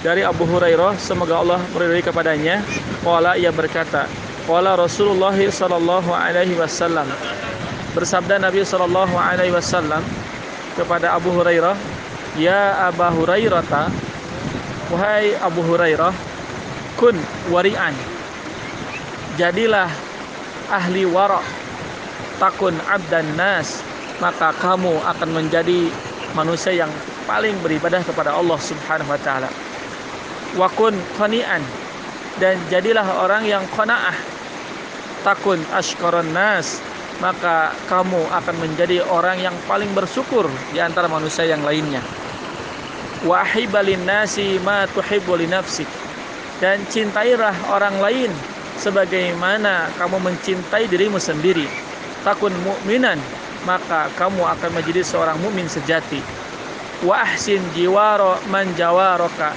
dari Abu Hurairah, semoga Allah meridhai kepadanya, qala, ia berkata, qala Rasulullah sallallahu alaihi wasallam, bersabda Nabi sallallahu alaihi wasallam kepada Abu Hurairah, ya Abu Hurairah, wahai Abu Hurairah, kun wari'an, jadilah ahli wara, takun abdan nas, maka kamu akan menjadi manusia yang paling beribadah kepada Allah Subhanahu wa taala. Wa kun qani'an, dan jadilah orang yang qanaah, takun ashqaran nas, maka kamu akan menjadi orang yang paling bersyukur di antara manusia yang lainnya. Wa ahibbalin nasi ma tuhibbu li nafsik, dan cintailah orang lain sebagaimana kamu mencintai dirimu sendiri. Takun mu'minan, maka kamu akan menjadi seorang mukmin sejati. Wa ahsin jiwara man jawaraka,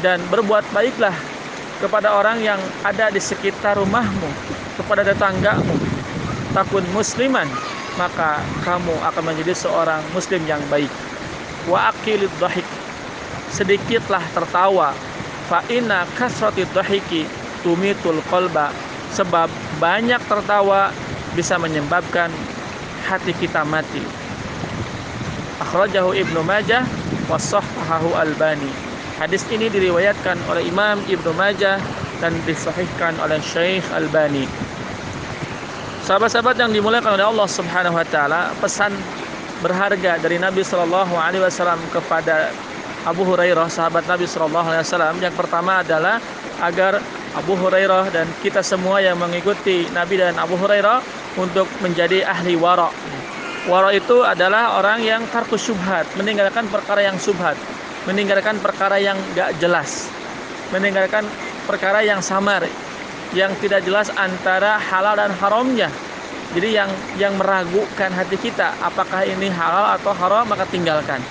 dan berbuat baiklah kepada orang yang ada di sekitar rumahmu, kepada tetanggamu. Takun musliman, maka kamu akan menjadi seorang muslim yang baik. Wa aqilid dhahik, sedikitlah tertawa. Fa inna kasratid dhahiki tumitul qalba, sebab banyak tertawa bisa menyebabkan hati kita mati. Akhrajahu Ibnu Majah wa shahhahu Albani. Hadis ini diriwayatkan oleh Imam Ibnu Majah dan disahihkan oleh Syekh Albani. Sahabat-sahabat yang dimuliakan oleh Allah Subhanahu wa taala, pesan berharga dari Nabi sallallahu alaihi wasallam kepada Abu Hurairah, sahabat Nabi sallallahu alaihi wasallam, yang pertama adalah agar Abu Hurairah dan kita semua yang mengikuti Nabi dan Abu Hurairah untuk menjadi ahli wara. Wara itu adalah orang yang tarkus syubhat, meninggalkan perkara yang syubhat, meninggalkan perkara yang gak jelas, meninggalkan perkara yang samar, yang tidak jelas antara halal dan haramnya. Jadi yang meragukan hati kita, apakah ini halal atau haram, maka tinggalkan.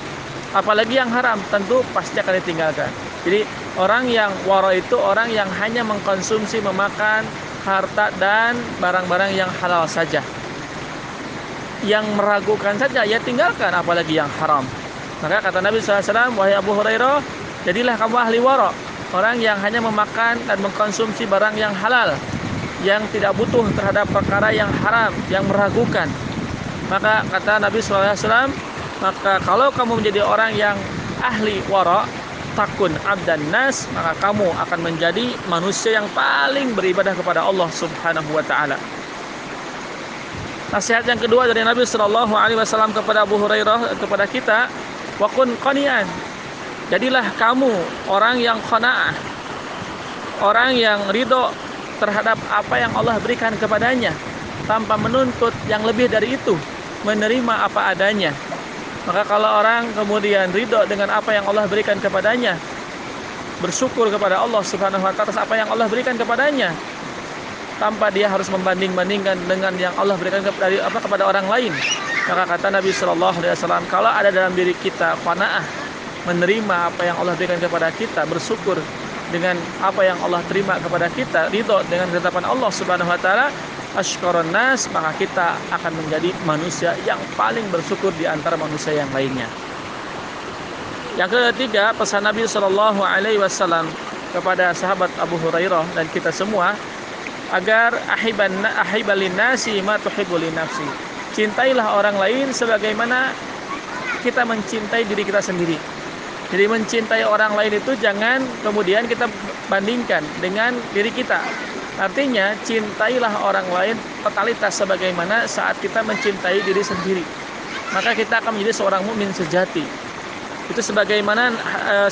Apalagi yang haram, tentu pasti akan ditinggalkan. Jadi orang yang wara itu orang yang hanya mengkonsumsi, memakan harta dan barang-barang yang halal saja. Yang meragukan saja, ya tinggalkan, apalagi yang haram. Maka kata Nabi SAW, wahai Abu Hurairah, jadilah kamu ahli wara, orang yang hanya memakan dan mengkonsumsi barang yang halal, yang tidak butuh terhadap perkara yang haram, yang meragukan. Maka kata Nabi SAW, maka kalau kamu menjadi orang yang ahli wara, takun abdan nas, maka kamu akan menjadi manusia yang paling beribadah kepada Allah Subhanahu wa taala. Nasihat yang kedua dari Nabi sallallahu alaihi wasallam kepada Abu Hurairah, kepada kita, wa kun qani'an, jadilah kamu orang yang qanaah, orang yang ridho terhadap apa yang Allah berikan kepadanya, tanpa menuntut yang lebih dari itu, menerima apa adanya. Maka kalau orang kemudian ridho dengan apa yang Allah berikan kepadanya, bersyukur kepada Allah Subhanahu wa taala atas apa yang Allah berikan kepadanya, tanpa dia harus membanding-bandingkan dengan yang Allah berikan kepada orang lain. Maka kata Nabi sallallahu alaihi wasallam, kalau ada dalam diri kita qanaah, menerima apa yang Allah berikan kepada kita, bersyukur dengan apa yang Allah terima kepada kita, ridho dengan ketetapan Allah Subhanahu wa taala, ashqaran nas, maka kita akan menjadi manusia yang paling bersyukur di antara manusia yang lainnya. Yang ketiga, pesan Nabi sallallahu alaihi wasallam kepada sahabat Abu Hurairah dan kita semua, agar ahibbalin nasi ma tuhibbu li nafsi, cintailah orang lain sebagaimana kita mencintai diri kita sendiri. Jadi mencintai orang lain itu jangan kemudian kita bandingkan dengan diri kita. Artinya cintailah orang lain totalitas sebagaimana saat kita mencintai diri sendiri. Maka kita akan menjadi seorang mukmin sejati. Itu sebagaimana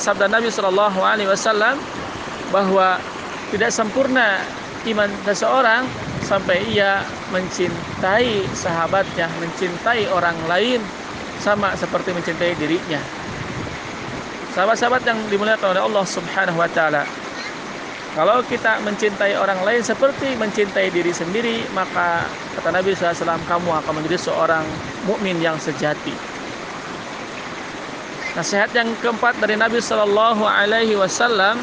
sabda Nabi sallallahu alaihi wasallam, bahwa tidak sempurna iman seseorang sampai ia mencintai sahabatnya, mencintai orang lain sama seperti mencintai dirinya. Sahabat-sahabat yang dimuliakan oleh Allah Subhanahu wa taala, kalau kita mencintai orang lain seperti mencintai diri sendiri, maka kata Nabi SAW, kamu akan menjadi seorang mukmin yang sejati. Nasihat yang keempat dari Nabi Sallallahu Alaihi Wasallam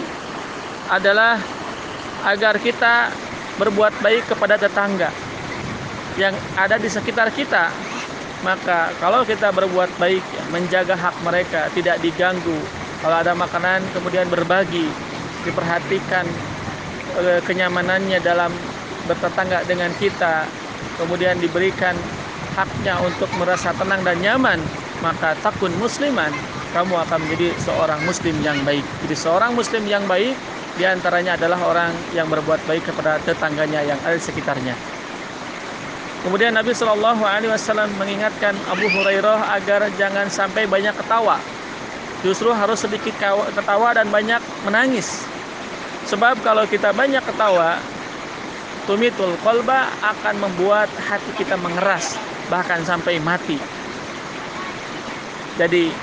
adalah agar kita berbuat baik kepada tetangga yang ada di sekitar kita. Maka kalau kita berbuat baik, menjaga hak mereka, tidak diganggu Kalau ada makanan kemudian berbagi, diperhatikan kenyamanannya dalam bertetangga dengan kita, kemudian diberikan haknya untuk merasa tenang dan nyaman, maka takun musliman, kamu akan menjadi seorang muslim yang baik. Jadi seorang muslim yang baik diantaranya adalah orang yang berbuat baik kepada tetangganya yang ada di sekitarnya. Kemudian Nabi Shallallahu Alaihi Wasallam mengingatkan Abu Hurairah agar jangan sampai banyak ketawa. Justru harus sedikit ketawa dan banyak menangis. Sebab kalau kita banyak ketawa, tumitul qalba, akan membuat hati kita mengeras, bahkan sampai mati. Jadi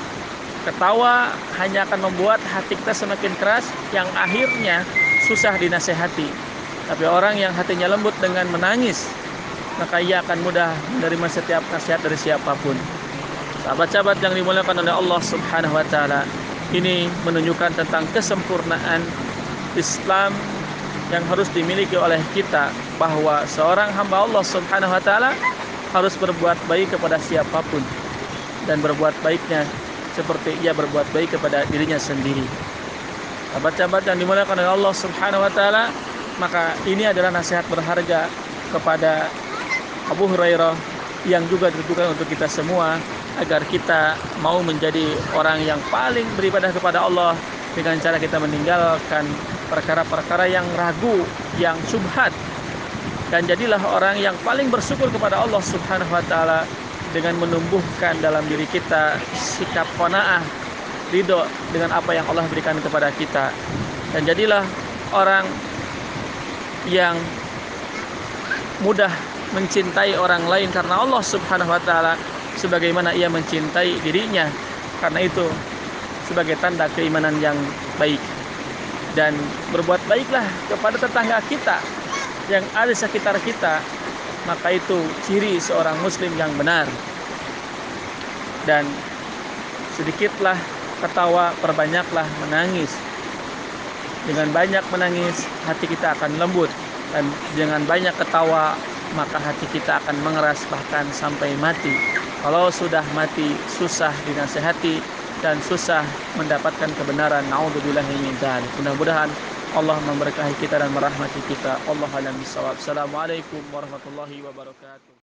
ketawa hanya akan membuat hati kita semakin keras, yang akhirnya susah dinasehati. Tapi orang yang hatinya lembut dengan menangis, maka ia akan mudah menerima setiap nasihat dari siapapun. Sahabat-sahabat yang dimuliakan oleh Allah Subhanahu wa taala, ini menunjukkan tentang kesempurnaan Islam yang harus dimiliki oleh kita, bahwa seorang hamba Allah Subhanahu wa taala harus berbuat baik kepada siapapun, dan berbuat baiknya seperti ia berbuat baik kepada dirinya sendiri. Sahabat-sahabat yang dimuliakan oleh Allah Subhanahu wa taala, maka ini adalah nasihat berharga kepada Abu Hurairah yang juga ditujukan untuk kita semua, agar kita mau menjadi orang yang paling beribadah kepada Allah dengan cara kita meninggalkan perkara-perkara yang ragu, yang syubhat, dan jadilah orang yang paling bersyukur kepada Allah Subhanahu wa taala dengan menumbuhkan dalam diri kita sikap qanaah, ridho dengan apa yang Allah berikan kepada kita, dan jadilah orang yang mudah mencintai orang lain karena Allah Subhanahu wa taala sebagaimana ia mencintai dirinya. Karena itu sebagai tanda keimanan yang baik. Dan berbuat baiklah kepada tetangga kita yang ada di sekitar kita, maka itu ciri seorang muslim yang benar. Dan sedikitlah ketawa, perbanyaklah menangis. Dengan banyak menangis, hati kita akan lembut, dan dengan banyak ketawa, maka hati kita akan mengeras bahkan sampai mati. Kalau sudah mati, susah dinasehati dan susah mendapatkan kebenaran. Na'udzubillahi min dzalik. Mudah-mudahan Allah memberkahi kita dan merahmati kita. Allahu a'lam bishawab. Assalamualaikum warahmatullahi wabarakatuh.